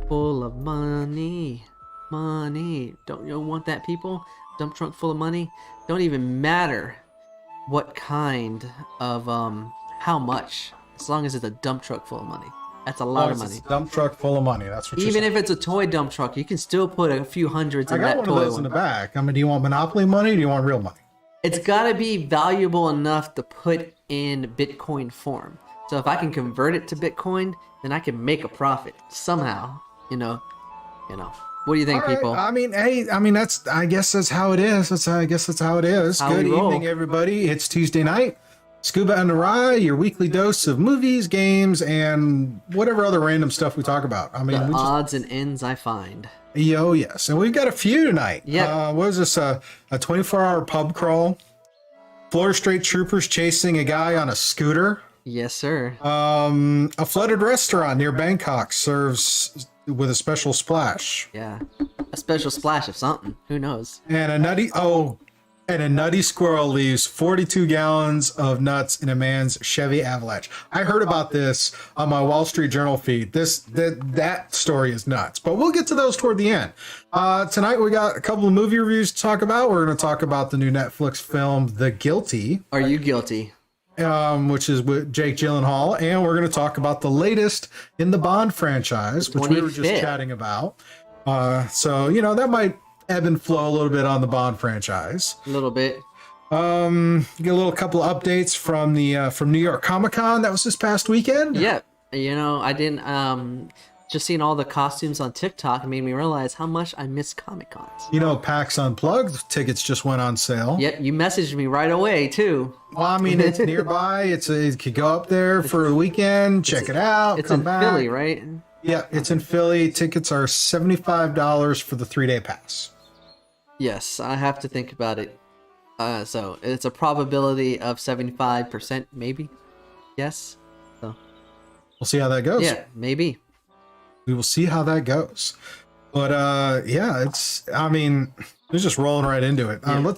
full of money. Money. Don't you want that, people? Dump trunk full of money? Don't even matter what kind of, how much. As long as it's a dump truck full of money. That's a lot of money. It's a dump truck full of money. That's what you're Even saying. if it's a toy dump truck, you can still put a few hundreds I in got that one toy of those in the back. I mean, do you want Monopoly money or do you want real money? It's got to be valuable enough to put in Bitcoin form. So if I can convert it to Bitcoin, then I can make a profit somehow. You know. What do you think, All right. people? I mean, hey, I guess that's how it is. I guess that's how it is. How Good we roll. evening, everybody. It's Tuesday night. Scuba and The Ry, your weekly dose of movies, games, and whatever other random stuff we talk about. I mean, The we just, odds and ends I find. yes. And we've got a few tonight. Yeah. What is this? A 24-hour pub crawl? Florida State Troopers chasing a guy on a scooter. Yes, sir. A flooded restaurant near Bangkok serves with a special splash. Yeah. A special splash of something. Who knows? And a nutty squirrel leaves 42 gallons of nuts in a man's Chevy Avalanche. I heard about this on my Wall Street Journal feed. That story is nuts, but we'll get to those toward the end. Tonight we got a couple of movie reviews to talk about. We're going to talk about the new Netflix film, The Guilty. Are you guilty? Which is with Jake Gyllenhaal, and we're going to talk about the latest in the Bond franchise, which we were just 25th. chatting about. So that might ebb and flow a little bit on the Bond franchise. A little bit. Get a little couple of updates from the from New York Comic Con that was this past weekend. Yeah. I didn't. Just seeing all the costumes on TikTok made me realize how much I miss Comic Cons. PAX Unplugged tickets just went on sale. Yep, you messaged me right away too. Well, I mean, it's nearby. You could go up there for a weekend, check it out, It's come in back. Philly, right? Yeah, it's in Philly. Tickets are $75 for the 3-day pass. Yes, I have to think about it. So it's a probability of 75%, maybe. Yes. So We'll see how that goes. yeah, maybe. We will see how that goes. But we're just rolling right into it. Yeah.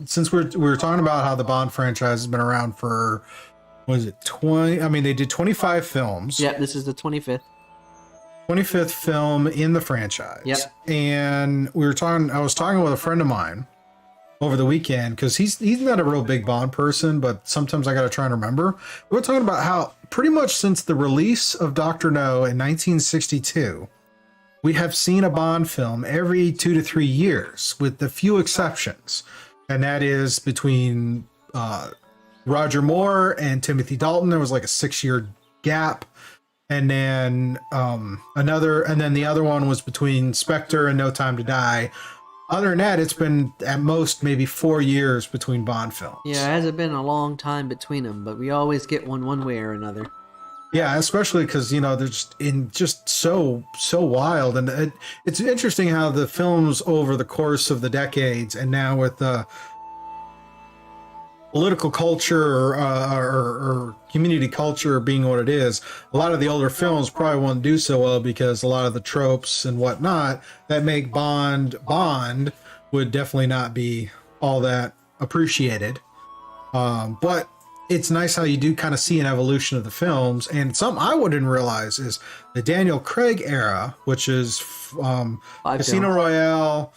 Since we were talking about how the Bond franchise has been around for, what is it, 20? I mean, they did 25 films. Yeah, this is the 25th. 25th film in the franchise. Yep. And I was talking with a friend of mine over the weekend because he's not a real big Bond person, but sometimes I got to try and remember. We were talking about how pretty much since the release of Dr. No in 1962, we have seen a Bond film every 2 to 3 years with a few exceptions. And that is between Roger Moore and Timothy Dalton. There was like a 6-year gap. And then the other one was between Spectre and No Time to Die. Other than that, it's been at most maybe 4 years between Bond films. Yeah, it hasn't been a long time between them, but we always get one way or another. Yeah, especially because they're just so wild, and it's interesting how the films over the course of the decades, and now with the political culture or community culture being what it is, a lot of the older films probably won't do so well because a lot of the tropes and whatnot that make Bond would definitely not be all that appreciated. But it's nice how you do kind of see an evolution of the films, and something I wouldn't realize is the Daniel Craig era, which is Casino Royale,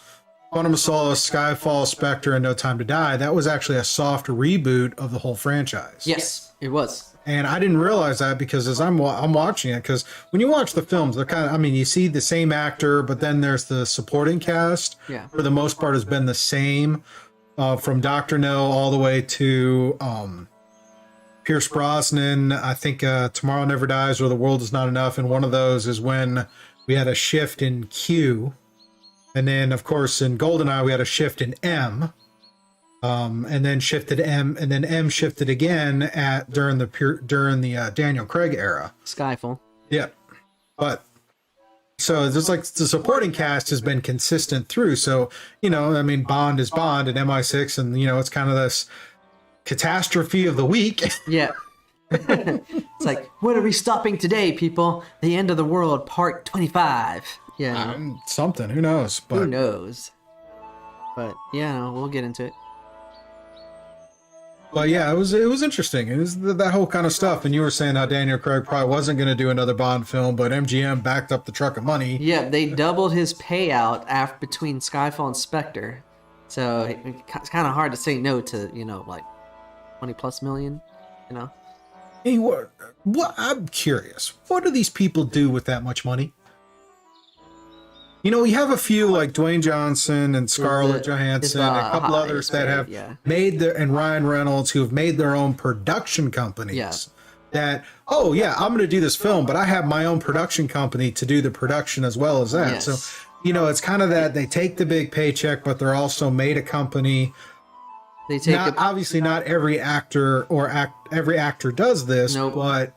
Quantum of Solace, Skyfall, Spectre, and No Time to Die. That was actually a soft reboot of the whole franchise. Yes, it was. And I didn't realize that because as I'm watching it, because when you watch the films, they're kind of, you see the same actor, but then there's the supporting cast. Yeah. For the most part, has been the same from Dr. No all the way to Pierce Brosnan. I think Tomorrow Never Dies or The World Is Not Enough. And one of those is when we had a shift in Q. And then, of course, in GoldenEye, we had a shift in M, and then shifted M, and then M shifted again during the Daniel Craig era. Skyfall. Yeah, but so it's like the supporting cast has been consistent through. So Bond is Bond and MI6, and it's kind of this catastrophe of the week. Yeah. It's like, what are we stopping today, people? The end of the world, part 25. Yeah. Something. Who knows? But who knows? But yeah, no, we'll get into it. But yeah, it was interesting. It was that whole kind of stuff. And you were saying how Daniel Craig probably wasn't going to do another Bond film, but MGM backed up the truck of money. Yeah, they doubled his payout between Skyfall and Spectre. So it's kind of hard to say no to, like 20 plus million, Hey, what? I'm curious. What do these people do with that much money? We have a few like Dwayne Johnson and Scarlett Johansson, and a couple others that have made and Ryan Reynolds, who have made their own production companies. Yeah. That, oh yeah, I'm going to do this film, but I have my own production company to do the production as well as that. Yes. So, it's kind of that they take the big paycheck, but they're also made a company. They take obviously not every actor every actor does this, Nope. but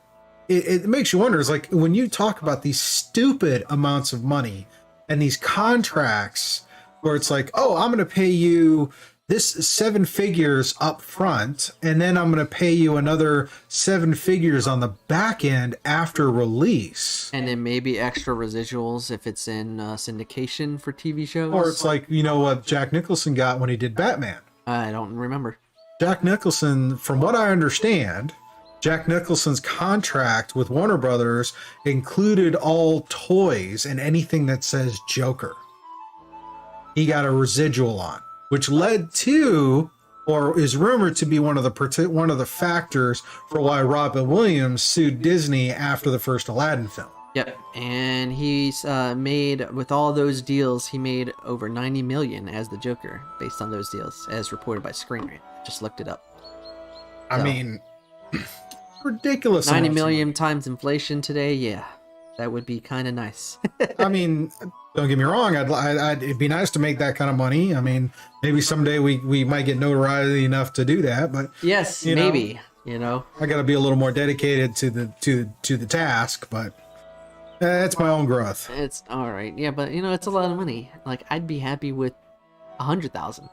it makes you wonder. It's like when you talk about these stupid amounts of money and these contracts where it's like, oh, I'm going to pay you this 7 figures up front, and then I'm going to pay you another 7 figures on the back end after release. And then maybe extra residuals if it's in syndication for TV shows. Or it's like, what Jack Nicholson got when he did Batman. I don't remember. Jack Nicholson, from what I understand, Jack Nicholson's contract with Warner Brothers included all toys and anything that says Joker. He got a residual on, which led to, or is rumored to be one of the factors for why Robin Williams sued Disney after the first Aladdin film. Yep, and he's made, with all those deals, he made over 90 million as the Joker based on those deals, as reported by Screen Rant. Just looked it up. I mean, ridiculous. 90 million times inflation today, yeah, that would be kind of nice. I mean, don't get me wrong. It'd be nice to make that kind of money. I mean, maybe someday we might get notoriety enough to do that. But yes, maybe. I got to be a little more dedicated to the task. But it's my own growth. It's all right. Yeah, but it's a lot of money. Like, I'd be happy with 100,000.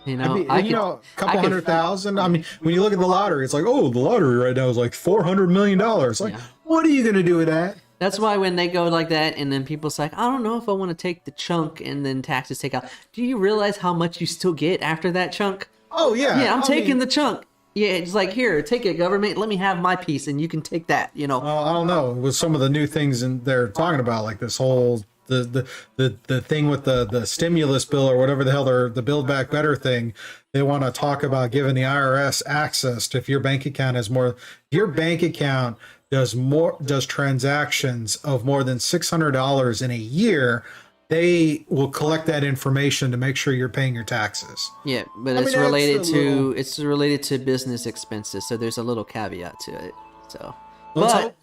A couple 100,000. I mean, when you look at the lottery, it's like, oh, the lottery right now is like $400 million. Like, what are you going to do with that? That's why when they go like that, and then people's like, I don't know if I want to take the chunk, and then taxes take out. Do you realize how much you still get after that chunk? Oh, yeah. Yeah, I'm taking the chunk. Yeah, it's like, here, take it, government. Let me have my piece, and you can take that, Well, I don't know. With some of the new things they're talking about, like this whole the thing with the stimulus bill or whatever the hell the Build Back Better thing, they want to talk about giving the IRS access to, if your bank account has more, your bank account does transactions of more than $600 in a year, they will collect that information to make sure you're paying your taxes. Yeah, but it's related to business expenses, so there's a little caveat to it. So, but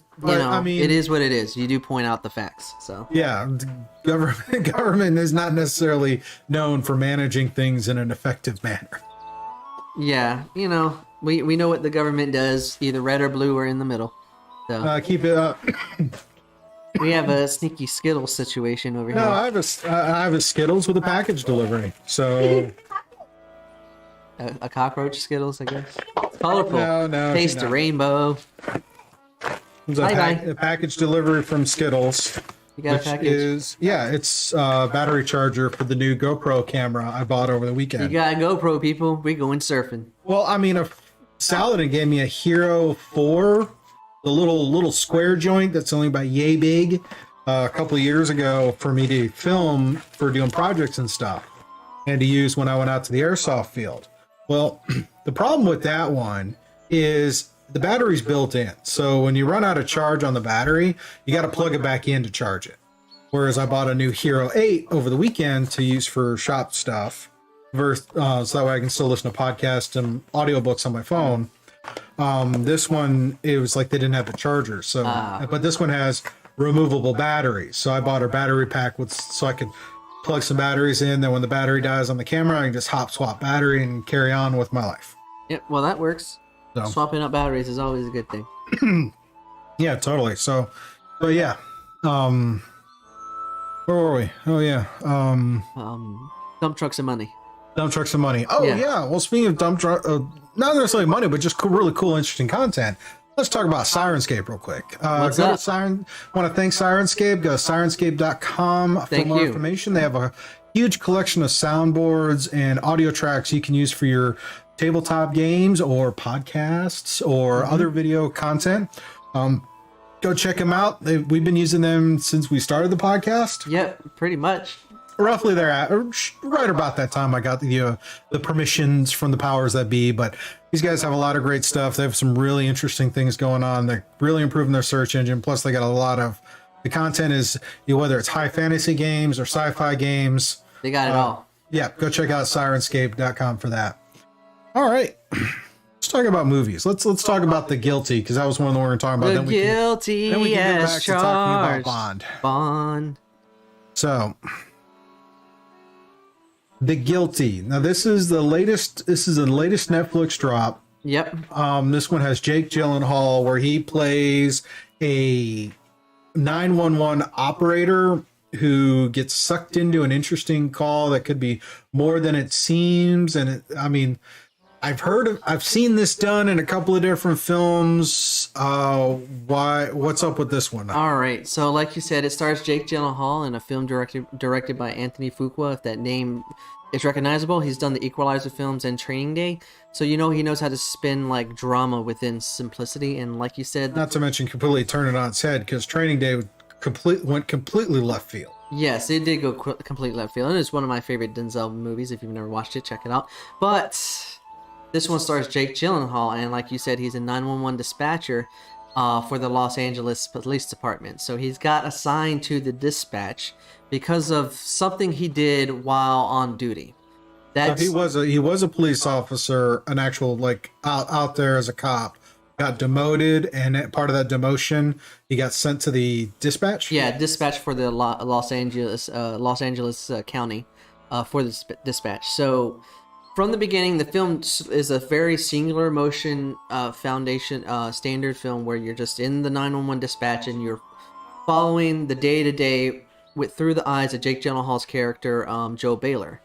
I mean, it is what it is. You do point out the facts. So yeah, government is not necessarily known for managing things in an effective manner. Yeah, we know what the government does, either red or blue or in the middle. So keep it up. We have a sneaky Skittles situation over here. No, I have a Skittles with a package delivery. So a cockroach Skittles, I guess. It's colorful. No. Taste the rainbow. It's a package delivery from Skittles. You got a package? It's a battery charger for the new GoPro camera I bought over the weekend. You got a GoPro, people. We're going surfing. Well, I mean, Saladin gave me a Hero 4, the little square joint that's only about yay big, a couple of years ago for me to film for doing projects and stuff, and to use when I went out to the airsoft field. Well, the problem with that one is the battery's built in. So when you run out of charge on the battery, you got to plug it back in to charge it. Whereas I bought a new Hero 8 over the weekend to use for shop stuff, so that way I can still listen to podcasts and audiobooks on my phone. This one, it was like they didn't have the charger. So, but this one has removable batteries. So I bought a battery pack so I could plug some batteries in. Then when the battery dies on the camera, I can just hop swap battery and carry on with my life. Yep. Well, that works. So. Swapping out batteries is always a good thing. Yeah, totally. So yeah. Where were we? Oh yeah. Dump trucks and money. Dump trucks and money. Oh yeah. Well, speaking of dump truck, not necessarily money, but just really cool, interesting content. Let's talk about Sirenscape real quick. What's up? Want to thank Sirenscape. Go to sirenscape.com for more information. They have a huge collection of soundboards and audio tracks you can use for your tabletop games or podcasts or other video content, go check them out. We've been using them since we started the podcast. Yep, pretty much. Roughly there at right about that time I got the permissions from the powers that be. But these guys have a lot of great stuff. They have some really interesting things going on. They're really improving their search engine. Plus they got a lot of the content is, whether it's high fantasy games or sci-fi games, they got it all. Yeah, go check out sirenscape.com for that. All right, let's talk about movies. Let's talk about The Guilty, because that was one of the ones we were talking about. The Guilty then we can go as back charged. to talking about Bond. So, The Guilty. Now this is the latest. This is the latest Netflix drop. Yep. This one has Jake Gyllenhaal, where he plays a 911 operator who gets sucked into an interesting call that could be more than it seems. And I've seen this done in a couple of different films. What's up with this one? All right. So like you said, it stars Jake Gyllenhaal in a film directed by Anthony Fuqua. If that name is recognizable, he's done the Equalizer films and Training Day. So he knows how to spin like drama within simplicity. And like you said, not to mention completely turn it on its head, because Training Day went completely left field. Yes, it did go completely left field. And it's one of my favorite Denzel movies. If you've never watched it, check it out. But this one stars Jake Gyllenhaal, and like you said, he's a 911 dispatcher for the Los Angeles Police Department. So he's got assigned to the dispatch because of something he did while on duty. So he was a police officer, an actual out there as a cop. Got demoted, and part of that demotion, he got sent to the dispatch. Yeah, dispatch for the Los Angeles County for the dispatch. So from the beginning, the film is a very singular motion foundation standard film where you're just in the 911 dispatch and you're following the day-to-day through the eyes of Jake Gyllenhaal's character, Joe Baylor.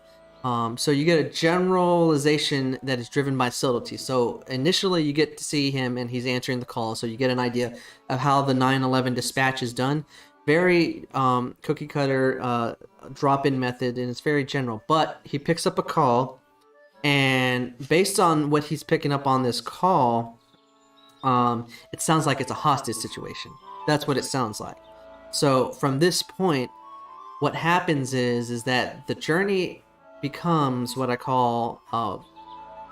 So you get a generalization that is driven by subtlety. So initially you get to see him and he's answering the call. So you get an idea of how the 911 dispatch is done. Very cookie cutter drop-in method, and it's very general. But he picks up a call, and based on what he's picking up on this call, it sounds like it's a hostage situation. That's what it sounds like. So from this point, what happens is that the journey becomes what I call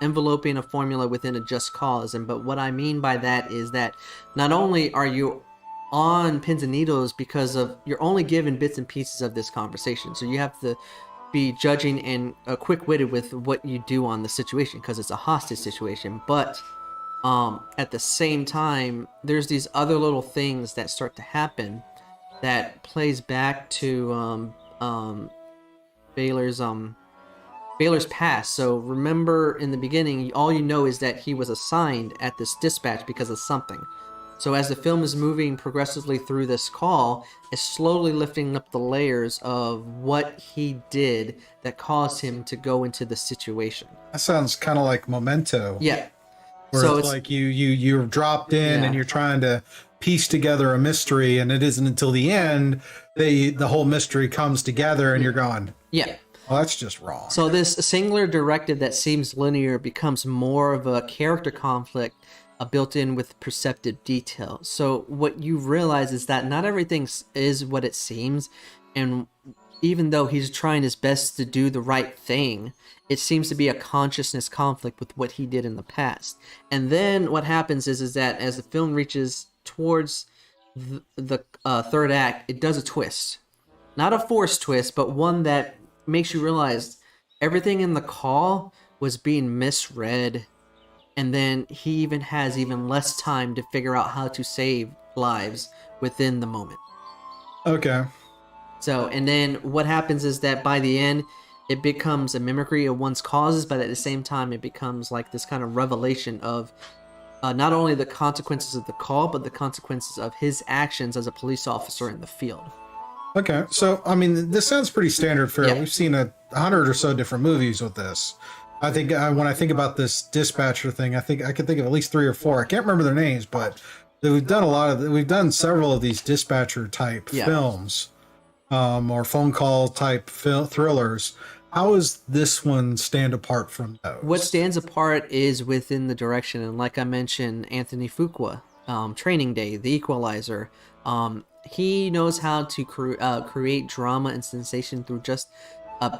enveloping a formula within a just cause. But what I mean by that is that not only are you on pins and needles because of you're only given bits and pieces of this conversation, so you have to be judging and quick-witted with what you do on the situation because it's a hostage situation. But at the same time, there's these other little things that start to happen that plays back to Baylor's past. So remember, in the beginning, all you know is that he was assigned at this dispatch because of something. So as the film is moving progressively through this call, it's slowly lifting up the layers of what he did that caused him to go into the situation. That sounds kind of like Memento. Yeah. Where so it's like you're dropped in and you're trying to piece together a mystery, and it isn't until the end the whole mystery comes together and you're going, yeah. Well, that's just wrong. So this singular directive that seems linear becomes more of a character conflict built in with perceptive detail. So what you realize is that not everything is what it seems, and even though he's trying his best to do the right thing, it seems to be a consciousness conflict with what he did in the past. And then what happens is that as the film reaches towards the third act, it does a twist. Not a forced twist, but one that makes you realize everything in the call was being misread, and then he even has even less time to figure out how to save lives within the moment. Okay. So, and then what happens is that by the end, it becomes a mimicry of one's causes, but at the same time, it becomes like this kind of revelation of not only the consequences of the call, but the consequences of his actions as a police officer in the field. Okay, so I mean, this sounds pretty standard fare. Yeah. We've seen 100 or so different movies with this. I think when I think about this dispatcher thing, I think I can think of at least 3 or 4. I can't remember their names, but we've done several of these dispatcher type films. or phone call type thrillers. How does this one stand apart from those? What stands apart is within the direction, and like I mentioned, Anthony Fuqua, Training Day, The Equalizer. He knows how to create drama and sensation through just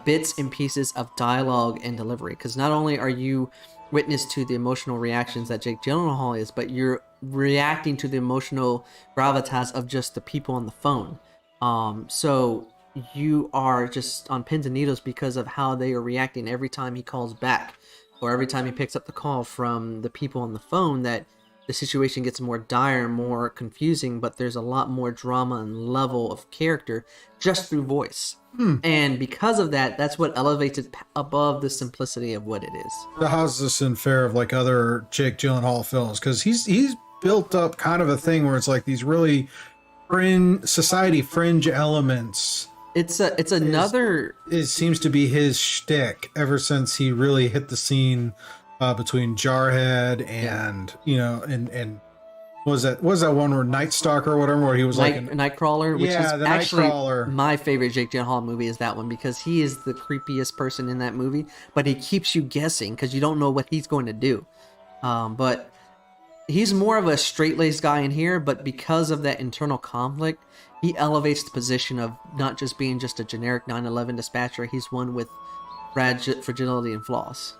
bits and pieces of dialogue and delivery. Because not only are you witness to the emotional reactions that Jake Gyllenhaal is, but you're reacting to the emotional gravitas of just the people on the phone. So you are just on pins and needles because of how they are reacting every time he calls back, or every time he picks up the call from the people on the phone, that the situation gets more dire, more confusing, but there's a lot more drama and level of character just through voice. And because of that, that's what elevates it above the simplicity of what it is. So how's this in fair of like other Jake Gyllenhaal films? Because he's built up kind of a thing where it's like these really society fringe elements. It's another. It seems to be his shtick ever since he really hit the scene between Jarhead and and was that one where Night Stalker or whatever, where he was Nightcrawler, which is actually Nightcrawler. My favorite Jake Gyllenhaal movie is that one, because he is the creepiest person in that movie, but he keeps you guessing because you don't know what he's going to do. But he's more of a straight-laced guy in here, but because of that internal conflict, he elevates the position of not just being just a generic 9/11 dispatcher. He's one with fragility and flaws.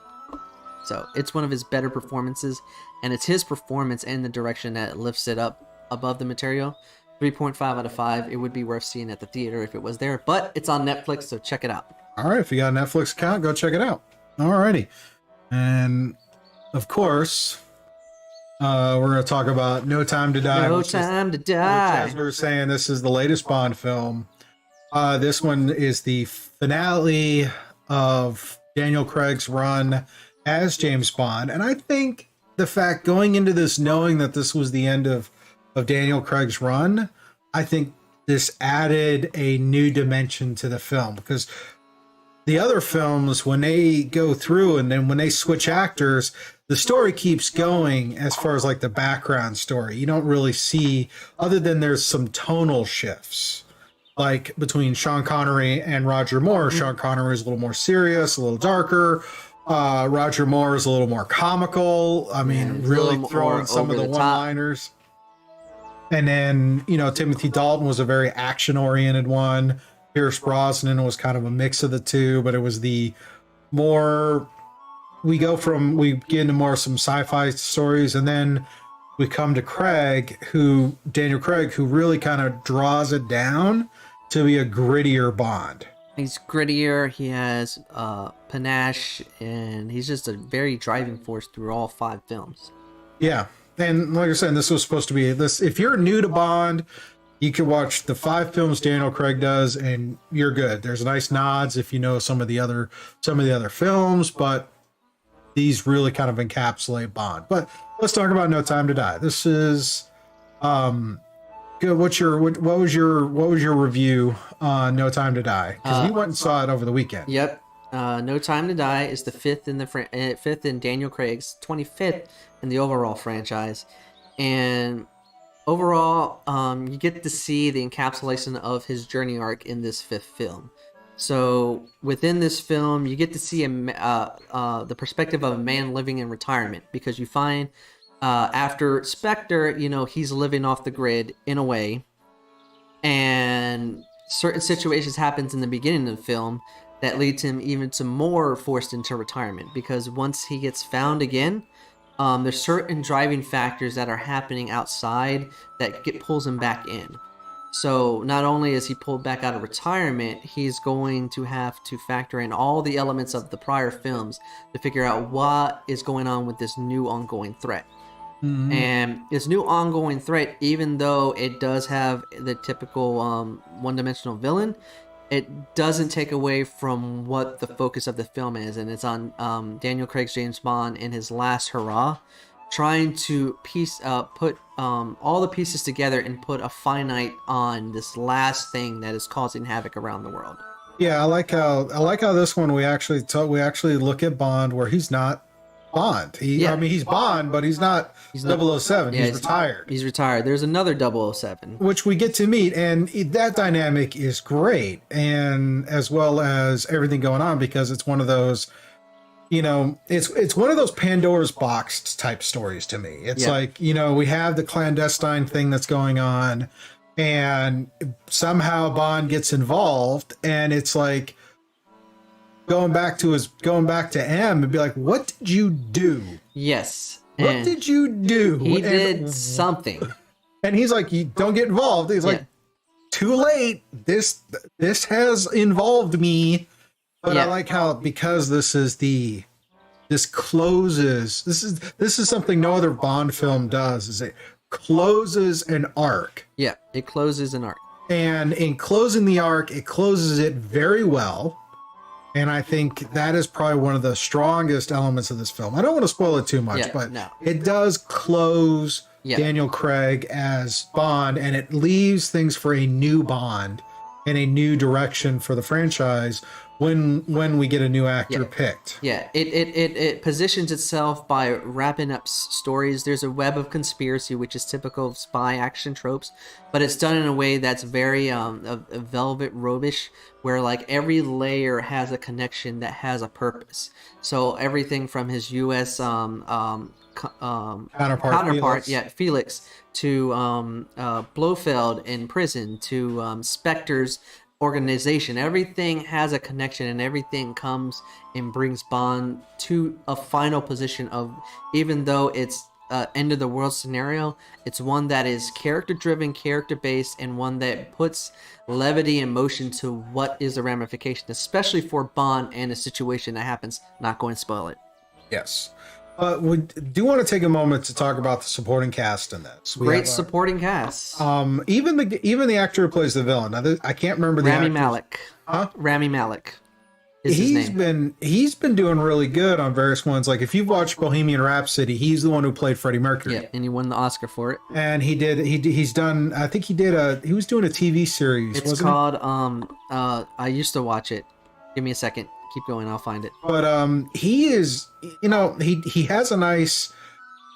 So it's one of his better performances, and it's his performance and the direction that lifts it up above the material. 3.5 out of 5. It would be worth seeing at the theater if it was there, but it's on Netflix, so check it out. All right, if you got a Netflix account, go check it out. All righty. And of course, we're going to talk about No Time to Die. No Time to Die. As we were saying, this is the latest Bond film. This one is the finale of Daniel Craig's run as James Bond. And I think the fact going into this knowing that this was the end of Daniel Craig's run, I think this added a new dimension to the film, because the other films, when they go through and then when they switch actors, the story keeps going as far as like the background story. You don't really see, other than there's some tonal shifts, like between Sean Connery and Roger Moore. Sean Connery is a little more serious, a little darker. Roger Moore is a little more comical. I mean, really throwing some of the one-liners. And then, Timothy Dalton was a very action-oriented one. Pierce Brosnan was kind of a mix of the two, but it was the more... We get into more some sci-fi stories, and then we come to Daniel Craig, who really kind of draws it down to be a grittier Bond. He's grittier, he has panache, and he's just a very driving force through all 5 films. Yeah, and like I said, this was supposed to be this. If you're new to Bond, you can watch the 5 films Daniel Craig does, and you're good. There's nice nods if you know some of the other films, but these really kind of encapsulate Bond. But let's talk about No Time to Die. This is good. What was your review on No Time to Die? Because we went and saw it over the weekend. Yep. No Time to Die is the fifth in Daniel Craig's 25th in the overall franchise, and overall, you get to see the encapsulation of his journey arc in this 5th film. So within this film, you get to see the perspective of a man living in retirement, because you find after Spectre, he's living off the grid in a way, and certain situations happens in the beginning of the film that leads him even to more forced into retirement, because once he gets found again, there's certain driving factors that are happening outside that pulls him back in. So not only is he pulled back out of retirement, he's going to have to factor in all the elements of the prior films to figure out what is going on with this new ongoing threat. Mm-hmm. And this new ongoing threat, even though it does have the typical one-dimensional villain, it doesn't take away from what the focus of the film is, and it's on Daniel Craig's James Bond in his last hurrah, trying to put all the pieces together and put a finite on this last thing that is causing havoc around the world. Yeah, I like how this one we actually look at Bond where he's not Bond. Yeah. I mean, he's Bond, but he's not 007. Yeah, he's retired. He's retired. There's another 007. Which we get to meet, and that dynamic is great, and as well as everything going on, because it's one of those, it's one of those Pandora's box type stories to me. It's like, we have the clandestine thing that's going on, and somehow Bond gets involved, and it's like going back to M and be like, what did you do? Yes. What did you do? He did something. And he's like, you don't get involved. He's like, too late. This has involved me. But I like how, because this is something no other Bond film does, is it closes an arc. Yeah, it closes an arc. And in closing the arc, it closes it very well. And I think that is probably one of the strongest elements of this film. I don't want to spoil it too much, but it does close Daniel Craig as Bond, and it leaves things for a new Bond and a new direction for the franchise when we get a new actor picked. Yeah, it positions itself by wrapping up stories. There's a web of conspiracy, which is typical of spy action tropes, but it's done in a way that's very a velvet robish, where like every layer has a connection that has a purpose. So everything from his U.S. counterpart, Felix, to Blofeld in prison, to Spectre's organization. Everything has a connection, and everything comes and brings Bond to a final position of, even though it's end of the world scenario, it's one that is character driven, character based, and one that puts levity and motion to what is the ramification, especially for Bond and a situation that happens. Not going to spoil it. Yes. We do want to take a moment to talk about the supporting cast in this. Great supporting cast. Even the actor who plays the villain. Now, I can't remember the Rami actor's- Malek. Huh? Rami Malek. Is his name. He's been doing really good on various ones. Like if you've watched Bohemian Rhapsody, he's the one who played Freddie Mercury. Yeah, and he won the Oscar for it. And he's done. I think he was doing a TV series. It's called I used to watch it. Give me a second. Keep going, I'll find it. But he is, he has a nice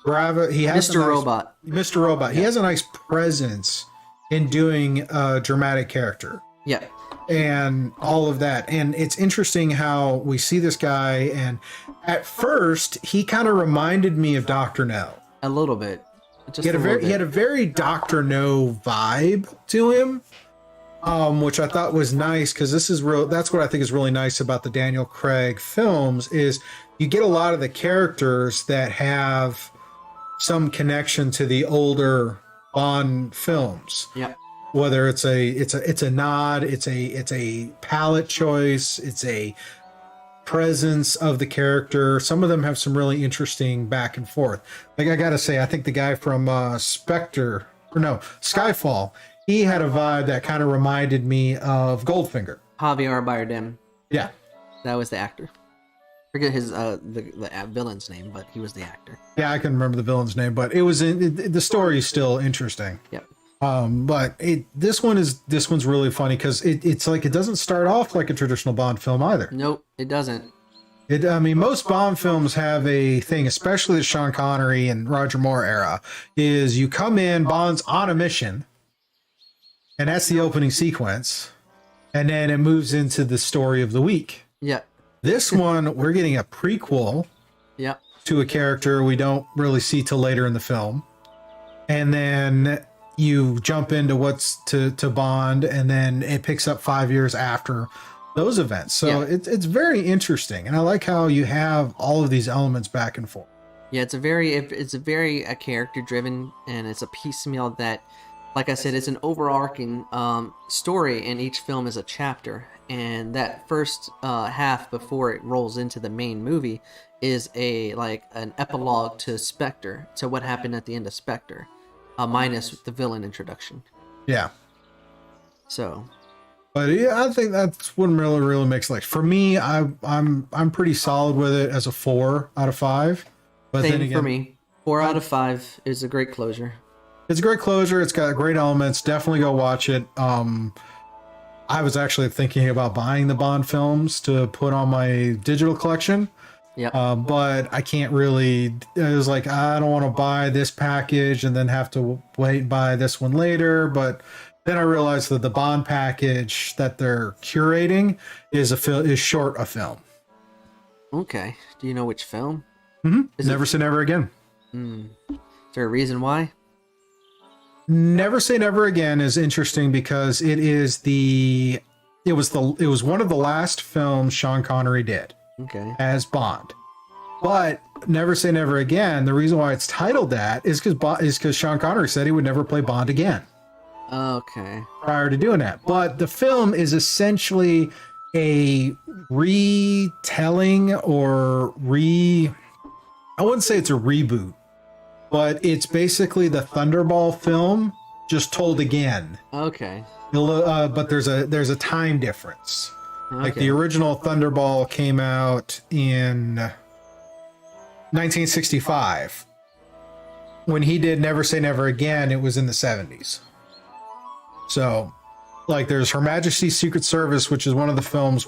Mr. Robot. Mr. Robot. He has a nice presence in doing a dramatic character. Yeah. And all of that. And it's interesting how we see this guy, and at first he kind of reminded me of Dr. No. A little bit. He had a very Dr. No vibe to him. Which I thought was nice, because that's what I think is really nice about the Daniel Craig films, is you get a lot of the characters that have some connection to the older Bond films. Yeah. Whether it's a nod, it's a palette choice, it's a presence of the character. Some of them have some really interesting back and forth. Like I gotta say, I think the guy from Skyfall, he had a vibe that kind of reminded me of Goldfinger. Javier Bardem. Yeah. That was the actor. Forget his the villain's name, but he was the actor. Yeah, I can remember the villain's name, but the story is still interesting. Yep. But this one's really funny, because it's like it doesn't start off like a traditional Bond film either. Nope, it doesn't. Most Bond films have a thing, especially the Sean Connery and Roger Moore era, is you come in, Bond's on a mission, and that's the opening sequence, and then it moves into the story of the week. Yeah. This one, we're getting a prequel to a character we don't really see till later in the film. And then you jump into what's to Bond, and then it picks up 5 years after those events. So it's very interesting. And I like how you have all of these elements back and forth. Yeah, it's a very character driven, and it's a piecemeal that, like I said, it's an overarching story, and each film is a chapter. And that first half before it rolls into the main movie is an epilogue to Spectre, to what happened at the end of Spectre, minus the villain introduction. Yeah. So. But yeah, I think that's what really makes it. For me, I'm pretty solid with it as a 4 out of 5. But Same then again, for me. 4 out of 5 is a great closure. It's a great closure. It's got great elements. Definitely go watch it. I was actually thinking about buying the Bond films to put on my digital collection, Yep. But I can't really. It was like I don't want to buy this package and then have to wait and buy this one later. But then I realized that the Bond package that they're curating is short a film. Okay. Do you know which film? Never Say Never Again. Is there a reason why? Never Say Never Again is interesting because it was one of the last films Sean Connery did. Okay. As Bond. But Never Say Never Again, the reason why it's titled that is because Sean Connery said he would never play Bond again. Okay. Prior to doing that. But the film is essentially a retelling or I wouldn't say it's a reboot, but it's basically the Thunderball film just told again. Okay. But there's a time difference. Okay. Like the original Thunderball came out in 1965. When he did Never Say Never Again, it was in the 70s. So, like, there's Her Majesty's Secret Service, which is one of the films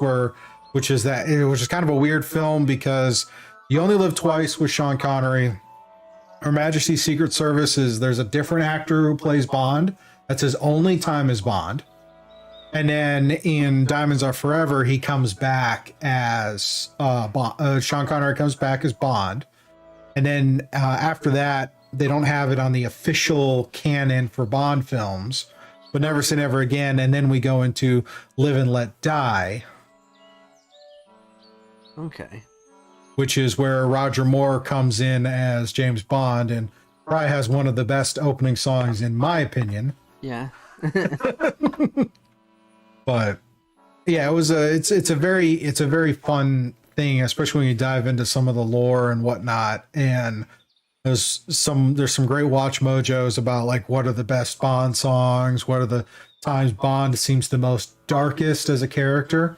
which is kind of a weird film because You Only Live Twice with Sean Connery. Her Majesty's Secret Service there's a different actor who plays Bond. That's his only time as Bond. And then in Diamonds Are Forever, he comes back as Sean Connery comes back as Bond. And then after that, they don't have it on the official canon for Bond films, but Never Say Never Again. And then we go into Live and Let Die. Okay. Which is where Roger Moore comes in as James Bond and probably has one of the best opening songs, in my opinion. Yeah. But yeah, it's a very fun thing, especially when you dive into some of the lore and whatnot. And there's some great watch mojos about like what are the best Bond songs, what are the times Bond seems the most darkest as a character.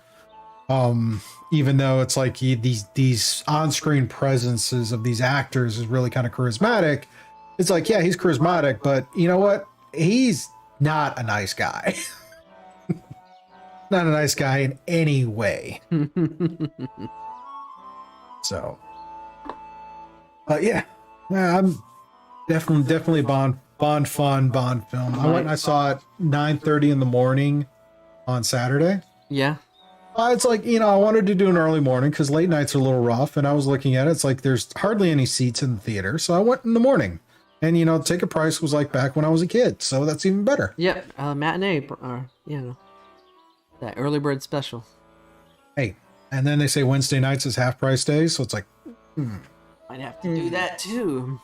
Even though it's like these on-screen presences of these actors is really kind of charismatic. It's like, yeah, he's charismatic, but you know what? He's not a nice guy. Not a nice guy in any way. So, yeah, I'm definitely Bond fun Bond film. I went and I saw it 9:30 in the morning on Saturday. Yeah. It's like, I wanted to do an early morning because late nights are a little rough, and I was looking at it. It's like there's hardly any seats in the theater, so I went in the morning. And ticket price was like back when I was a kid, so that's even better. Yep. Matinee, that early bird special. Hey, and then they say Wednesday nights is half price days, so it's like, Might have to do that too.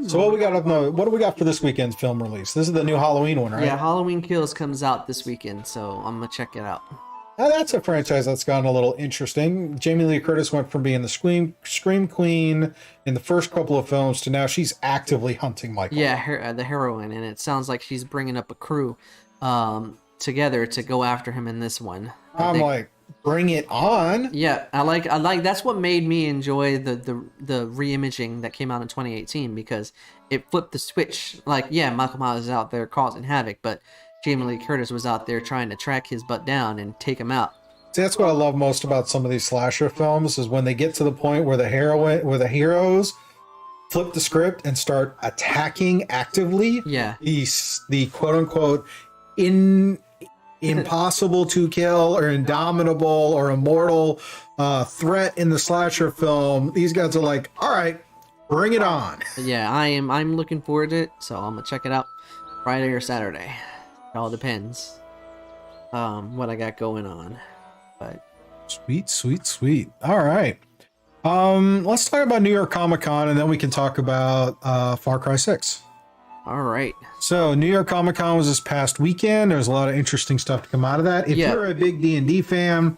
So what do we got for this weekend's film release? This is the new Halloween one, right? Yeah, Halloween Kills comes out this weekend, so I'm gonna check it out. Now that's a franchise that's gotten a little interesting. Jamie Lee Curtis went from being the Scream Queen in the first couple of films to now she's actively hunting Michael. Yeah, the heroine, and it sounds like she's bringing up a crew together to go after him in this one. I'm like, bring it on. Yeah, I like that's what made me enjoy the reimaging that came out in 2018 because it flipped the switch. Like, yeah, Michael Myers is out there causing havoc, but Jamie Lee Curtis was out there trying to track his butt down and take him out. See, that's what I love most about some of these slasher films is when they get to the point where the heroes flip the script and start attacking actively. Yeah. The quote unquote impossible to kill or indomitable or immortal threat in the slasher film. These guys are like, all right, bring it on. Yeah, I'm looking forward to it, so I'm gonna check it out Friday or Saturday. It all depends what I got going on. But sweet. All right. Let's talk about New York Comic Con and then we can talk about Far Cry 6. All right. So New York Comic Con was this past weekend. There's a lot of interesting stuff to come out of that. If you're a big D&D fan,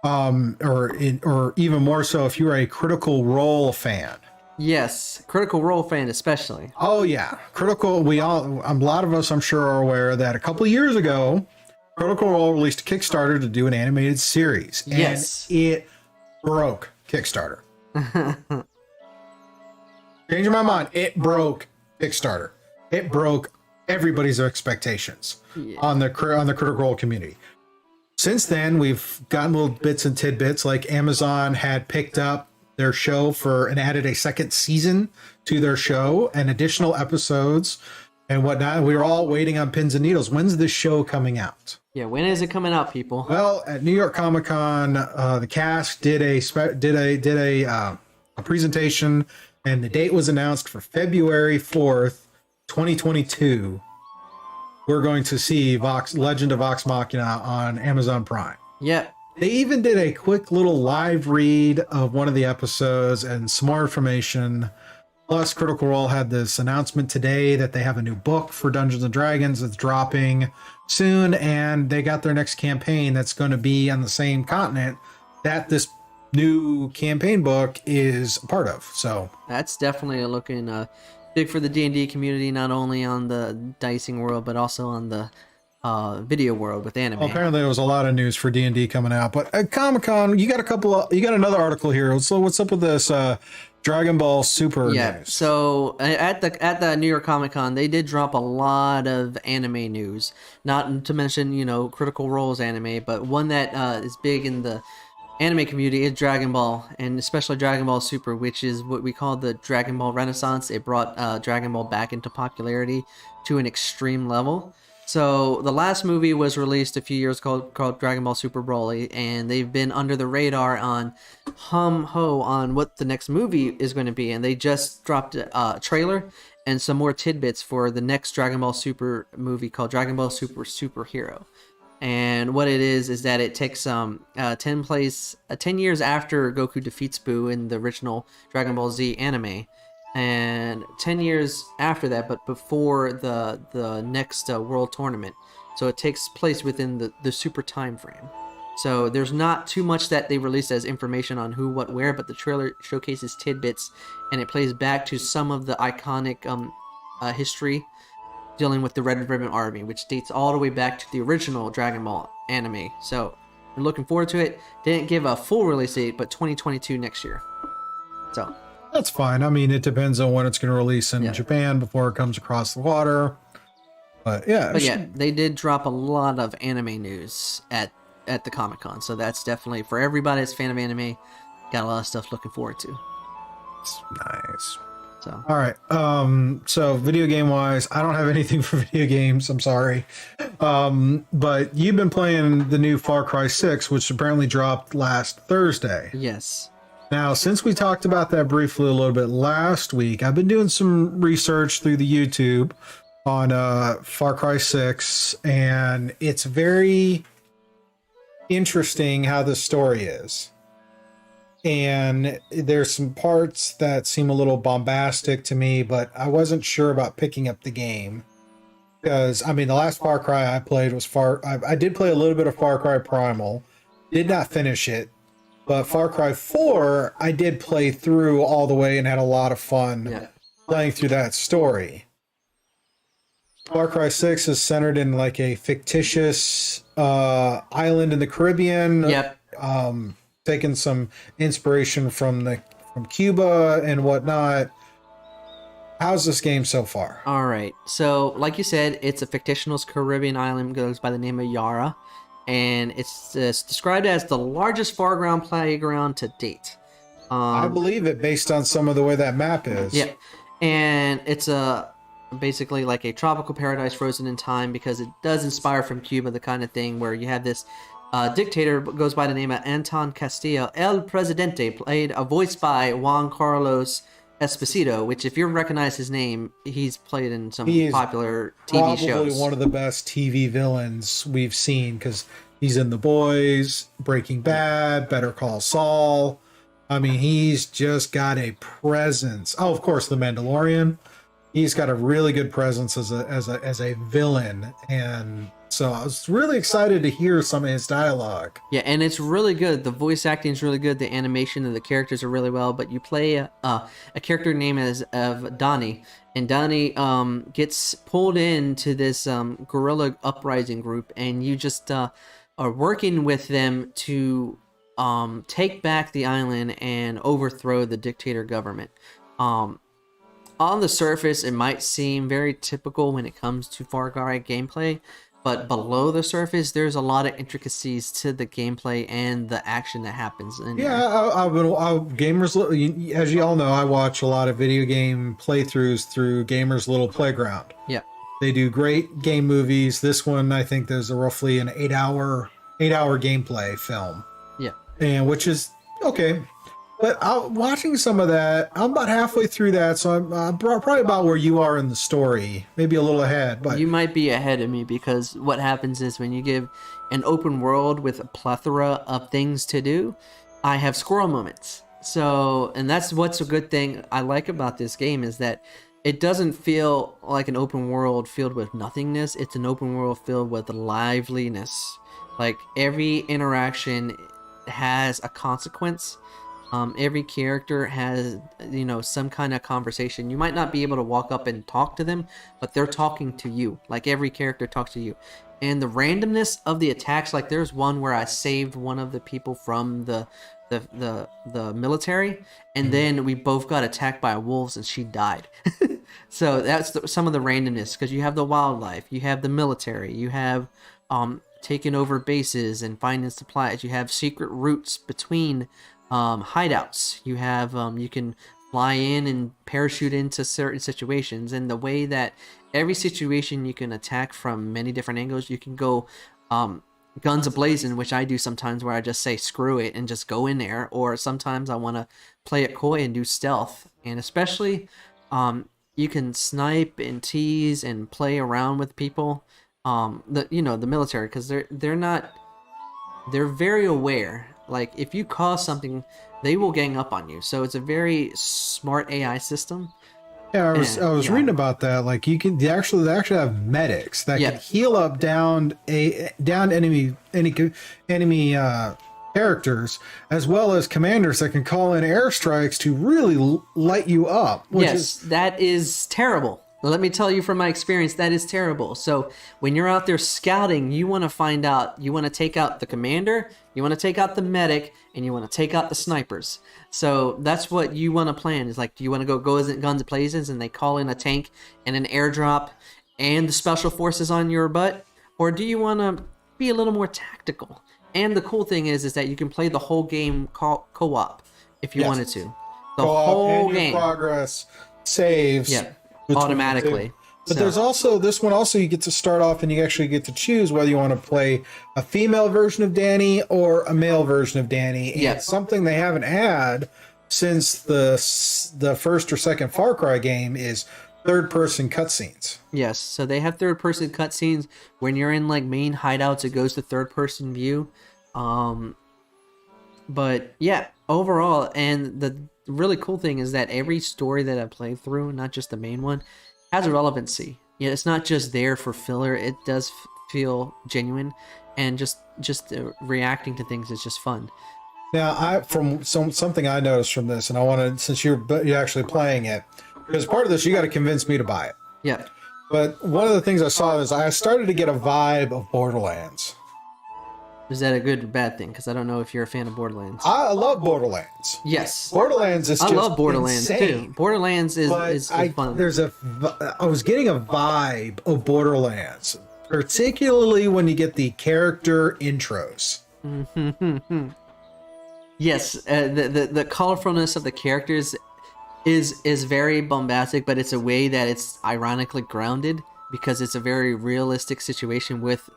or even more so, if you're a Critical Role fan. Yes, Critical Role fan especially. Oh yeah, Critical. A lot of us, I'm sure, are aware that a couple of years ago, Critical Role released a Kickstarter to do an animated series. Yes. And it broke Kickstarter. Changing my mind. It broke Kickstarter. It broke everybody's expectations on the Critical Role community. Since then, we've gotten little bits and tidbits, like Amazon had picked up their show and added a second season to their show and additional episodes and whatnot. We were all waiting on pins and needles. When's this show coming out? Yeah, when is it coming out, people? Well, at New York Comic Con, the cast did a presentation, and the date was announced for February 4th, 2022. We're going to see Legend of Vox Machina on Amazon Prime. Yep. They even did a quick little live read of one of the episodes and some more information. Plus, Critical Role had this announcement today that they have a new book for Dungeons and Dragons that's dropping soon, and they got their next campaign that's going to be on the same continent that this new campaign book is a part of. So that's definitely looking big for the D&D community, not only on the dicing world, but also on the video world with anime. Well, apparently there was a lot of news for D&D coming out, but at Comic-Con, you got another article here. So what's up with this Dragon Ball Super news? So at the New York Comic Con, they did drop a lot of anime news. Not to mention, Critical Role's anime, but one that is big in the anime community is Dragon Ball, and especially Dragon Ball Super, which is what we call the Dragon Ball Renaissance. It brought Dragon Ball back into popularity to an extreme level. So the last movie was released a few years ago called Dragon Ball Super Broly, and they've been under the radar on on what the next movie is going to be, and they just dropped a trailer and some more tidbits for the next Dragon Ball Super movie called Dragon Ball Super Superhero. And what it is that it takes 10 years after Goku defeats Buu in the original Dragon Ball Z anime, and 10 years after that, but before the next world tournament. So it takes place within the super time frame. So there's not too much that they released as information on who, what, where, but the trailer showcases tidbits, and it plays back to some of the iconic history dealing with the Red Ribbon Army, which dates all the way back to the original Dragon Ball anime. So we're looking forward to it. Didn't give a full release date, but 2022 next year. So that's fine. I mean, it depends on when it's going to release in Japan before it comes across the water. But yeah, they did drop a lot of anime news at the Comic Con, so that's definitely for everybody that's a fan of anime. Got a lot of stuff looking forward to. It's nice. So all right. So video game wise, I don't have anything for video games. I'm sorry. But you've been playing the new Far Cry 6, which apparently dropped last Thursday. Yes. Now, since we talked about that briefly a little bit last week, I've been doing some research through the YouTube on Far Cry 6, and it's very interesting how the story is. And there's some parts that seem a little bombastic to me, but I wasn't sure about picking up the game. Because, I mean, the last Far Cry I played was I did play a little bit of Far Cry Primal, did not finish it. But Far Cry 4, I did play through all the way and had a lot of fun playing through that story. Far Cry 6 is centered in like a fictitious island in the Caribbean. Yep. Taking some inspiration from Cuba and whatnot. How's this game so far? All right. So, like you said, it's a fictitious Caribbean island, goes by the name of Yara. And it's described as the largest foreground playground to date. I believe it based on some of the way that map is. Yeah, and it's basically like a tropical paradise frozen in time, because it does inspire from Cuba, the kind of thing where you have this dictator goes by the name of Anton Castillo, El Presidente, voiced by Juan Carlos Esposito, which if you recognize his name, he's played in some popular TV shows. Probably one of the best TV villains we've seen, because he's in The Boys, Breaking Bad, Better Call Saul. I mean, he's just got a presence. Oh, of course, The Mandalorian. He's got a really good presence as a villain, and so I was really excited to hear some of his dialogue. Yeah, and it's really good. The voice acting is really good. The animation of the characters are really well. But you play a character named of Donnie, and Donnie gets pulled into this guerrilla uprising group, and you just are working with them to take back the island and overthrow the dictator government. On the surface, it might seem very typical when it comes to Far Cry gameplay, but below the surface, there's a lot of intricacies to the gameplay and the action that happens in Yeah, there. gamers, as you all know, I watch a lot of video game playthroughs through Gamers Little Playground. Yeah. They do great game movies. This one, I think there's roughly an 8-hour gameplay film, Yeah. and which is okay. But watching some of that, I'm about halfway through that, so I'm probably about where you are in the story, maybe a little ahead. But You might be ahead of me because what happens is when you give an open world with a plethora of things to do, I have squirrel moments. So, and that's what's a good thing I like about this game is that it doesn't feel like an open world filled with nothingness. It's an open world filled with liveliness. Like every interaction has a consequence. Every character has, some kind of conversation. You might not be able to walk up and talk to them, but they're talking to you. Like every character talks to you. And the randomness of the attacks, like there's one where I saved one of the people from the military, and then we both got attacked by wolves and she died. So that's some of the randomness, because you have the wildlife, you have the military, you have taking over bases and finding supplies, you have secret routes between hideouts, you have you can fly in and parachute into certain situations, and the way that every situation you can attack from many different angles. You can go guns a-blazing, which I do sometimes, where I just say screw it and just go in there, or sometimes I want to play it coy and do stealth. And especially you can snipe and tease and play around with people, the military, because they're very aware. Like if you cause something, they will gang up on you. So it's a very smart AI system. yeah, I was reading about that. Like they actually have medics that can heal up down enemy characters, as well as commanders that can call in airstrikes to really light you up. That is terrible. Let me tell you from my experience, that is terrible. So when you're out there scouting, you want to find out, you want to take out the commander, you want to take out the medic, and you want to take out the snipers. So that's what you want to plan, is like, do you want to go guns blazing and they call in a tank and an airdrop and the special forces on your butt? Or do you want to be a little more tactical? And the cool thing is that you can play the whole game co-op if you wanted to. The whole game. Progress saves. Yeah. Automatically. But there's also this one. Also, you get to start off and you actually get to choose whether you want to play a female version of Danny or a male version of Danny. And it's something they haven't had since the first or second Far Cry game is third-person cutscenes. Yes, so they have third-person cutscenes. When you're in like main hideouts, it goes to third-person view. But yeah, overall, and the really cool thing is that every story that I played through, not just the main one, has a relevancy. Yeah, it's not just there for filler. It does feel genuine, and just reacting to things is just fun. Now, something I noticed from this, and I wanted, since you're actually playing it, because part of this you got to convince me to buy it. Yeah. But one of the things I saw is I started to get a vibe of Borderlands. Is that a good or bad thing? Because I don't know if you're a fan of Borderlands. I love Borderlands. Yes. Borderlands is just I love Borderlands insane. too. Borderlands is fun. I was getting a vibe of Borderlands, particularly when you get the character intros. Yes, the colorfulness of the characters is very bombastic, but it's a way that it's ironically grounded, because it's a very realistic situation with,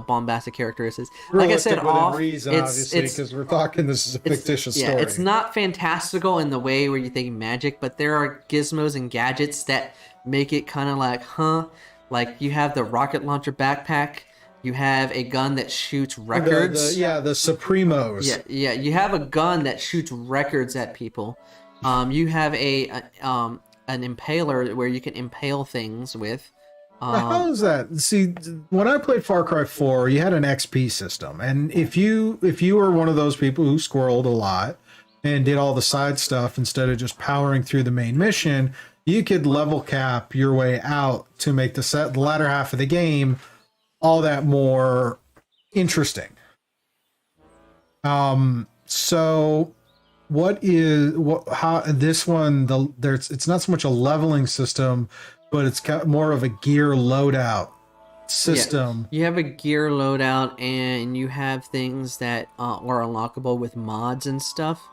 bombastic characteristics. Like I said, obviously, because we're talking, this is a fictitious story. Yeah, it's not fantastical in the way where you think magic, but there are gizmos and gadgets that make it kind of like, like you have the rocket launcher backpack, you have a gun that shoots records. The Supremos. Yeah, you have a gun that shoots records at people. You have an impaler where you can impale things with. How is that? See, when I played Far Cry 4, you had an XP system, and if you were one of those people who squirreled a lot and did all the side stuff instead of just powering through the main mission, you could level cap your way out to make the latter half of the game all that more interesting. So how this one, it's not so much a leveling system, but it's got more of a gear loadout system. You have a gear loadout, and you have things that are unlockable with mods and stuff.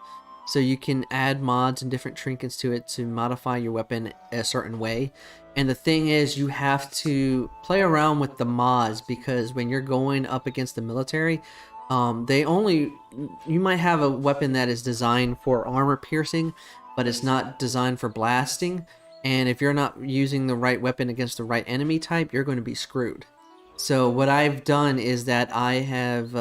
So you can add mods and different trinkets to it to modify your weapon a certain way. And the thing is, you have to play around with the mods, because when you're going up against the military, you might have a weapon that is designed for armor piercing, but it's not designed for blasting. And if you're not using the right weapon against the right enemy type, you're going to be screwed. So what I've done is that I have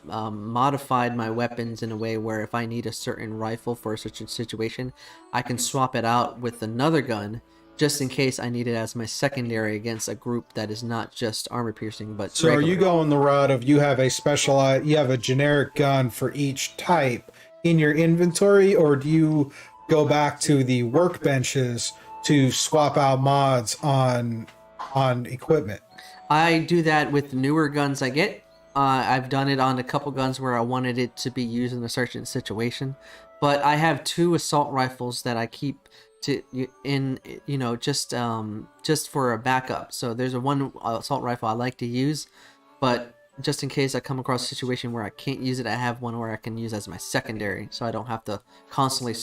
modified my weapons in a way where if I need a certain rifle for a certain situation, I can swap it out with another gun, just in case I need it as my secondary against a group that is not just armor piercing, but So regular. are you going the route of you have a generic gun for each type in your inventory, or do you go back to the workbenches to swap out mods on equipment? I do that with newer guns I get. I've done it on a couple guns where I wanted it to be used in a certain situation. But I have 2 assault rifles that I keep just for a backup. So there's one assault rifle I like to use, but just in case I come across a situation where I can't use it, I have one where I can use as my secondary, so I don't have to constantly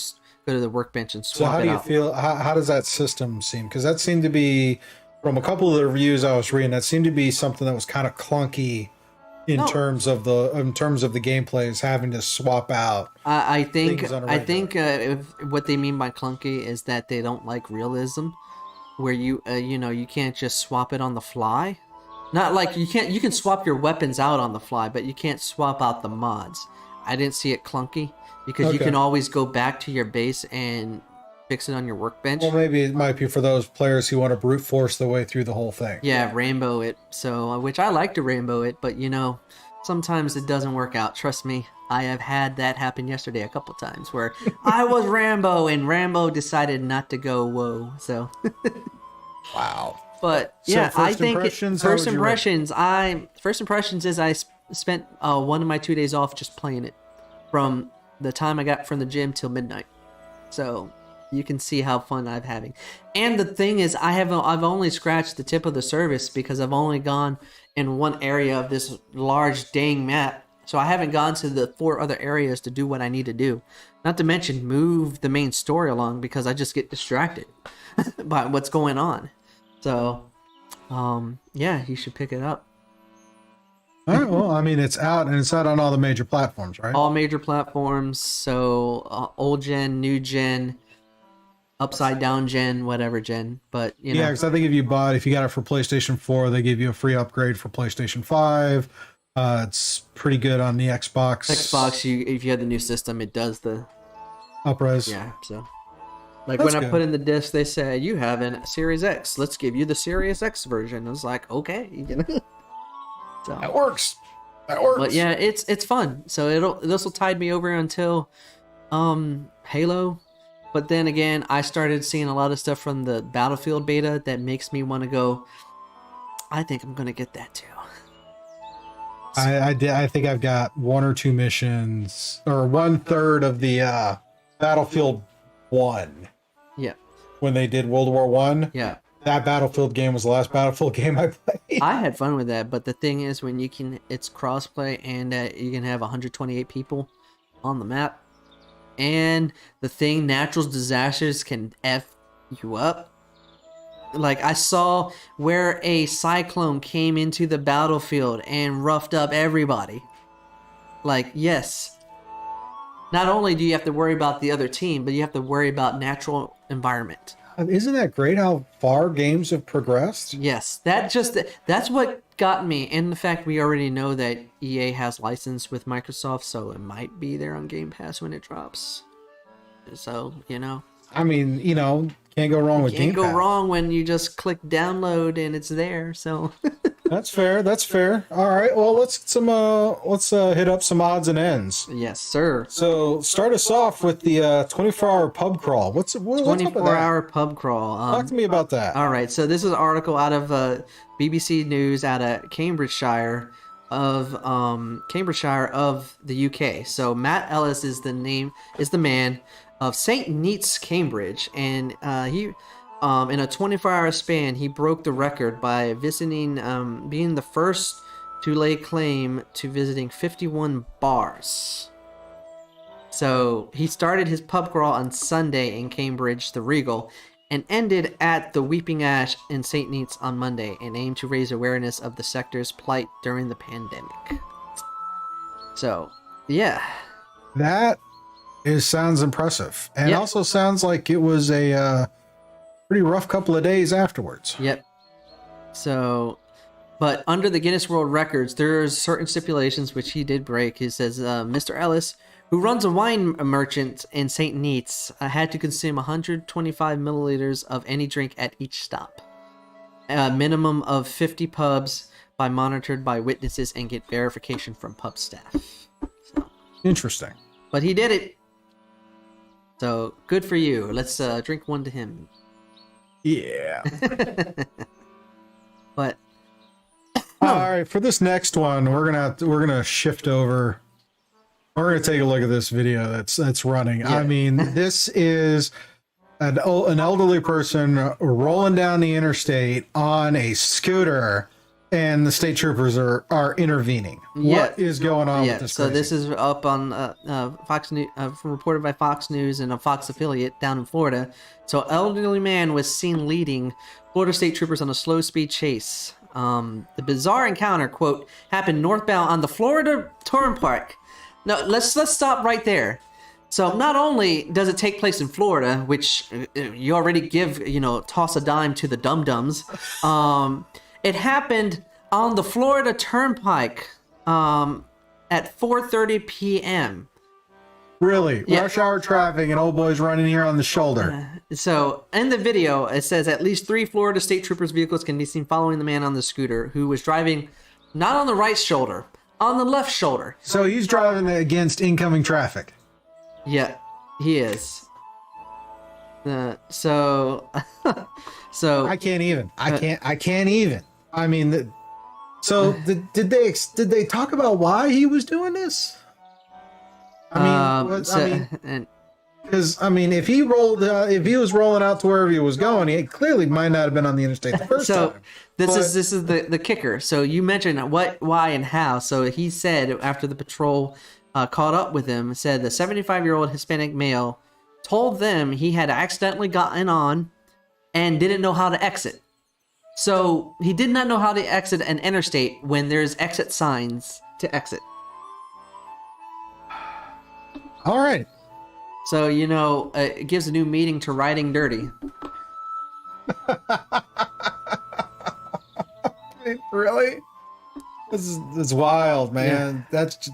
go to the workbench and swap it out. So how do you feel? How does that system seem? Because that seemed to be, from a couple of the reviews I was reading, that seemed to be something that was kind of clunky in terms of the gameplay, is having to swap out. I think if what they mean by clunky is that they don't like realism, where you can't just swap it on the fly. Not like you can swap your weapons out on the fly, but you can't swap out the mods. I didn't see it clunky because you can always go back to your base and fix it on your workbench. Well, maybe it might be for those players who want to brute force the way through the whole thing. Yeah, rainbow it. So, which I like to rainbow it, but sometimes it doesn't work out. Trust me, I have had that happen yesterday a couple times where I was Rambo and Rambo decided not to go whoa. So, wow. But yeah, I think first impressions is I spent one of my 2 days off just playing it from the time I got from the gym till midnight. So you can see how fun I'm having. And the thing is, I've only scratched the tip of the surface because I've only gone in one area of this large dang map. So I haven't gone to the 4 other areas to do what I need to do. Not to mention move the main story along, because I just get distracted by what's going on. So, yeah, you should pick it up. All right, well, I mean, it's out, and it's out on all the major platforms, right? All major platforms. So, old gen, new gen, upside down gen, whatever gen. But yeah, because I think if you got it for PlayStation 4, they give you a free upgrade for PlayStation 5. It's pretty good on the Xbox. If you have the new system, it does the up-res. Yeah, so. Like when I put in the disc, they say, you have a Series X. Let's give you the Series X version. I was like, okay. So, that works. But yeah, it's fun. So this will tide me over until Halo. But then again, I started seeing a lot of stuff from the Battlefield beta that makes me want to go, I think I'm going to get that too. So, I think I've got 1 or 2 missions, or 1/3 of the Battlefield 1. Yeah. When they did World War I. Yeah. That Battlefield game was the last Battlefield game I played. I had fun with that, but the thing is, when it's crossplay and you can have 128 people on the map, and the thing, natural disasters can F you up. Like, I saw where a cyclone came into the battlefield and roughed up everybody. Like, yes. Not only do you have to worry about the other team, but you have to worry about natural environment. Isn't that great how far games have progressed? Yes, that's what got me. And the fact we already know that EA has license with Microsoft, so it might be there on Game Pass when it drops. So, I mean, can't go wrong with Game Pass. Can't go wrong when you just click download and it's there. So That's fair. All right, well, let's hit up some odds and ends. Yes, sir. So start us off with the 24-hour pub crawl. What's 24-hour pub crawl? Talk to me about that. All right, so this is an article out of BBC News out of Cambridgeshire of the UK. So Matt Ellis is the man of St. Neots, Cambridge, and In a 24-hour span, he broke the record by visiting, being the first to lay claim to visiting 51 bars. So he started his pub crawl on Sunday in Cambridge, the Regal, and ended at the Weeping Ash in St. Neots on Monday, and aimed to raise awareness of the sector's plight during the pandemic. So, yeah. That sounds impressive. And Yep. also sounds like it was a pretty rough couple of days afterwards. Yep. So, but under the Guinness World Records, there's certain stipulations which he did break. He says, Mr. Ellis, who runs a wine merchant in St. Neots, had to consume 125 milliliters of any drink at each stop. A minimum of 50 pubs monitored by witnesses and get verification from pub staff. So, Interesting. but he did it. So, good for you. Let's drink one to him. Yeah. But All right, for this next one, we're gonna shift over. We're gonna take a look at this video that's running. Yeah. I mean, this is an elderly person rolling down the interstate on a scooter, and the state troopers are intervening. Yeah. What is going on with this? So this is up on Fox News, reported by Fox News and a Fox affiliate down in Florida. So, elderly man was seen leading Florida state troopers on a slow-speed chase. The bizarre encounter, quote, happened northbound on the Florida Turnpike. Now, let's stop right there. So, not only does it take place in Florida, which you already toss a dime to the dum-dums, it happened on the Florida Turnpike at 4:30 p.m. Really? Yeah. Rush hour traffic and old boys running here on the shoulder. So, in the video, it says at least 3 Florida state troopers' vehicles can be seen following the man on the scooter, who was driving not on the right shoulder, on the left shoulder. So he's driving against incoming traffic. Yeah, he is. So I can't even. I can't even. I mean, did they talk about why he was doing this? Because if he was rolling out to wherever he was going, he clearly might not have been on the interstate the first time. This is the kicker. So you mentioned what, why, and how. So he said after the patrol caught up with him, said the 75-year-old Hispanic male told them he had accidentally gotten on and didn't know how to exit. So he did not know how to exit an interstate when there's exit signs to exit. All right. So, it gives a new meaning to riding dirty. Really? This is wild, man. Yeah. That's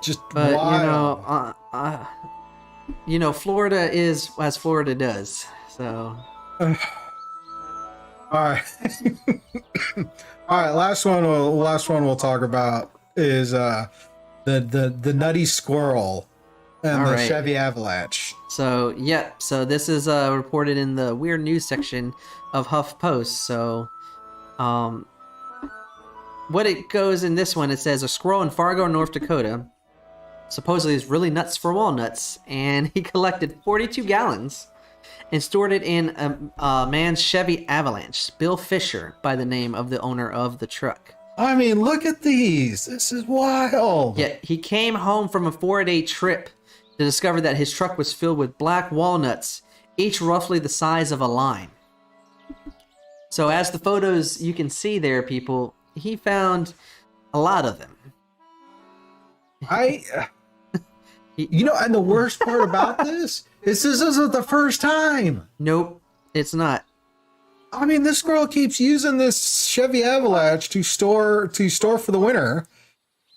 just but, wild. Florida is as Florida does. So. All right. All right. Last one we'll talk about is the nutty squirrel and the Chevy Avalanche. So this is reported in the weird news section of HuffPost. So, what it goes in this one, it says a squirrel in Fargo, North Dakota, supposedly is really nuts for walnuts, and he collected 42 gallons and stored it in a man's Chevy Avalanche. Bill Fisher, by the name of the owner of the truck. I mean, look at these. This is wild. Yeah, he came home from a 4-day trip to discover that his truck was filled with black walnuts, each roughly the size of a lime. So as the photos you can see there, people, he found a lot of them. And the worst part about this isn't the first time. Nope, it's not. I mean, this girl keeps using this Chevy Avalanche to store for the winter.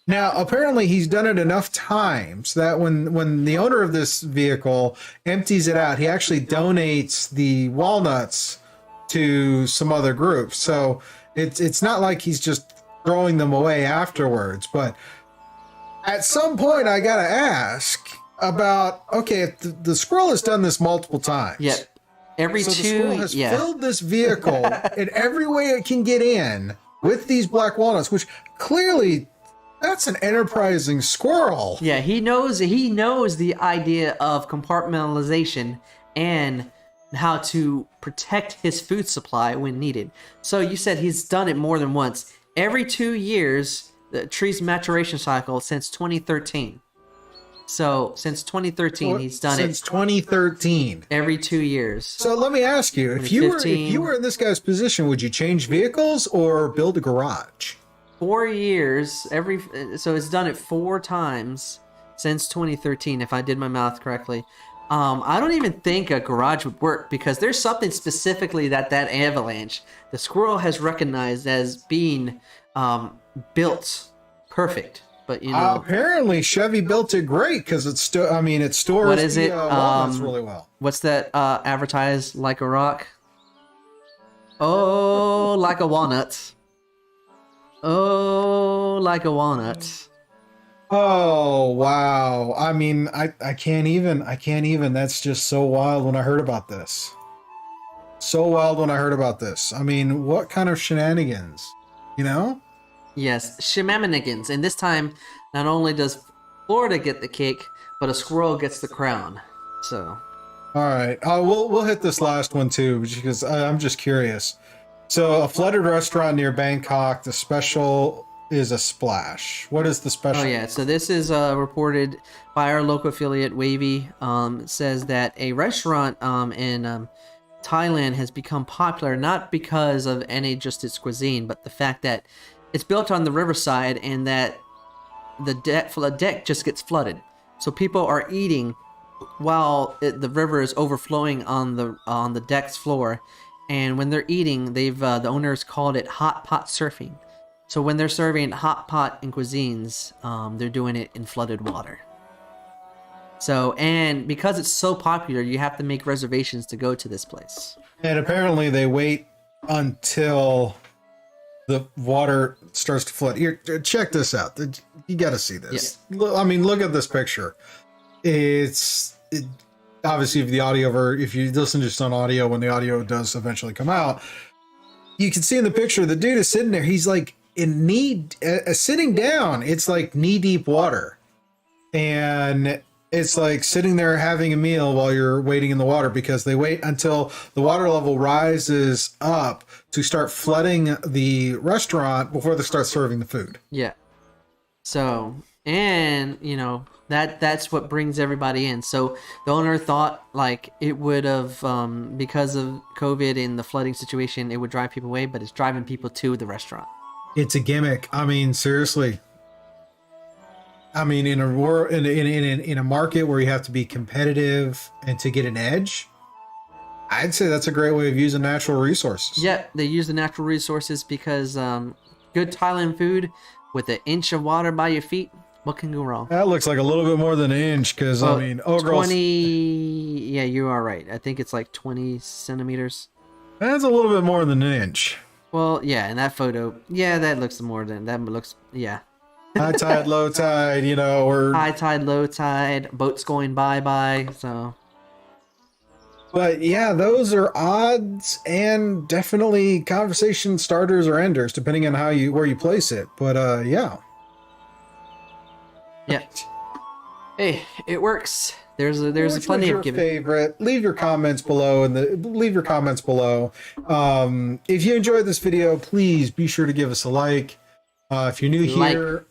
Now, apparently, he's done it enough times that when the owner of this vehicle empties it out, he actually donates the walnuts to some other groups. So it's not like he's just throwing them away afterwards. But at some point, I gotta ask about, okay, the squirrel has done this multiple times. Yeah. The squirrel has filled this vehicle in every way it can get in with these black walnuts, which clearly that's an enterprising squirrel. Yeah, he knows the idea of compartmentalization and how to protect his food supply when needed. So you said he's done it more than once. Every 2 years, the tree's maturation cycle since 2013. So since 2013, he's done it. Since 2013. Every 2 years. So let me ask you, if you were in this guy's position, would you change vehicles or build a garage? 4 years, so it's done it 4 times since 2013, if I did my math correctly. I don't even think a garage would work because there's something specifically that avalanche, the squirrel has recognized as being built perfect. But you know, apparently Chevy built it great because it stores. What is it? Walnuts really well. What's that? Advertised like a rock. Oh, like a walnut. Oh, like a walnut. Oh wow! I mean, I can't even. That's just so wild when I heard about this. So wild when I heard about this. I mean, what kind of shenanigans? You know? Yes, shenanigans. And this time, not only does Florida get the cake, but a squirrel gets the crown. So. All right. We'll hit this last one too because I'm just curious. So, a flooded restaurant near Bangkok. The special is a splash. What is the special? Oh yeah, so this is reported by our local affiliate Wavy. It says that a restaurant in Thailand has become popular not because of just its cuisine, but the fact that it's built on the riverside and that the deck just gets flooded. So people are eating while the river is overflowing on the deck's floor, and when they're eating, the owners called it hot pot surfing. So when they're serving hot pot and cuisines, they're doing it in flooded water. So, and because it's so popular, you have to make reservations to go to this place. And apparently they wait until the water starts to flood. Here, check this out. You got to see this. Yeah. I mean, look at this picture. Obviously, if you listen just on audio, when the audio does eventually come out, you can see in the picture the dude is sitting there. He's like sitting down. It's like knee deep water, and it's like sitting there having a meal while you're waiting in the water because they wait until the water level rises up to start flooding the restaurant before they start serving the food. Yeah. So, and you know, that's what brings everybody in. So the owner thought like it would have, because of COVID and the flooding situation, it would drive people away, but it's driving people to the restaurant. It's a gimmick. I mean, seriously. I mean, in a market where you have to be competitive and to get an edge, I'd say that's a great way of using natural resources. Yeah, they use the natural resources because good Thailand food with an inch of water by your feet, what can go wrong? That looks like a little bit more than an inch because, I mean, 20... Yeah, you are right. I think it's like 20 centimeters. That's a little bit more than an inch. Well, yeah, in that photo, yeah, that looks more than... That looks... Yeah. High tide, low tide, you know, or high tide, low tide, boats going bye, so. But yeah, those are odds and definitely conversation starters or enders, depending on where you place it. But yeah. Yeah. Hey, it works. There's Which plenty was of your favorite. Leave your comments below If you enjoyed this video, please be sure to give us a like. If you're new here,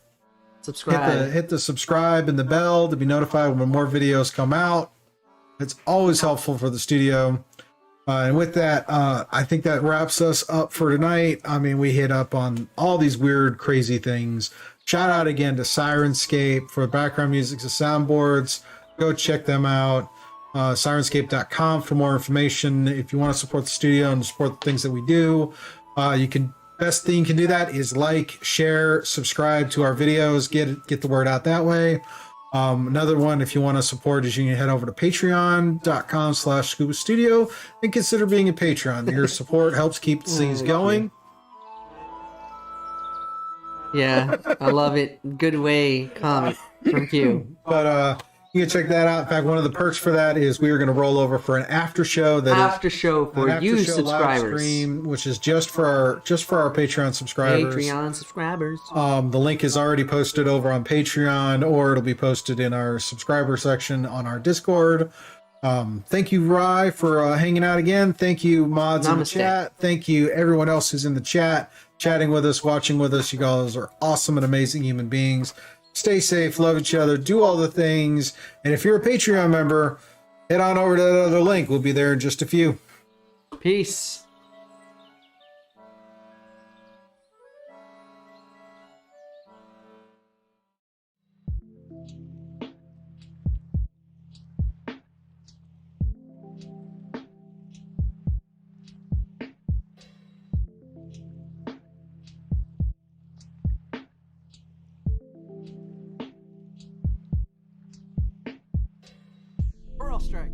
subscribe. Hit the subscribe and the bell to be notified when more videos come out. It's always helpful for the studio. And with that, I think that wraps us up for tonight. I mean, we hit up on all these weird, crazy things. Shout out again to Sirenscape for background music and soundboards. Go check them out. Sirenscape.com for more information. If you want to support the studio and support the things that we do, best thing you can do that is like, share, subscribe to our videos, get the word out that way. Another one, if you want to support, is you can head over to patreon.com/scuba studio and consider being a patron. Your support helps keep things going. Yeah, I love it. Good way comment from Q. But you can check that out. In fact, one of the perks for that is we are going to roll over for an after show for you subscribers, stream, which is just for our Patreon subscribers. The link is already posted over on Patreon, or it'll be posted in our subscriber section on our Discord. Thank you, Ry, for hanging out again. Thank you, mods in the Namaste. chat. Thank you, everyone else who's in the chat, chatting with us, watching with us. You guys are awesome and amazing human beings. Stay safe, love each other, do all the things. And if you're a Patreon member, head on over to that other link. We'll be there in just a few. Peace. Pearl strike.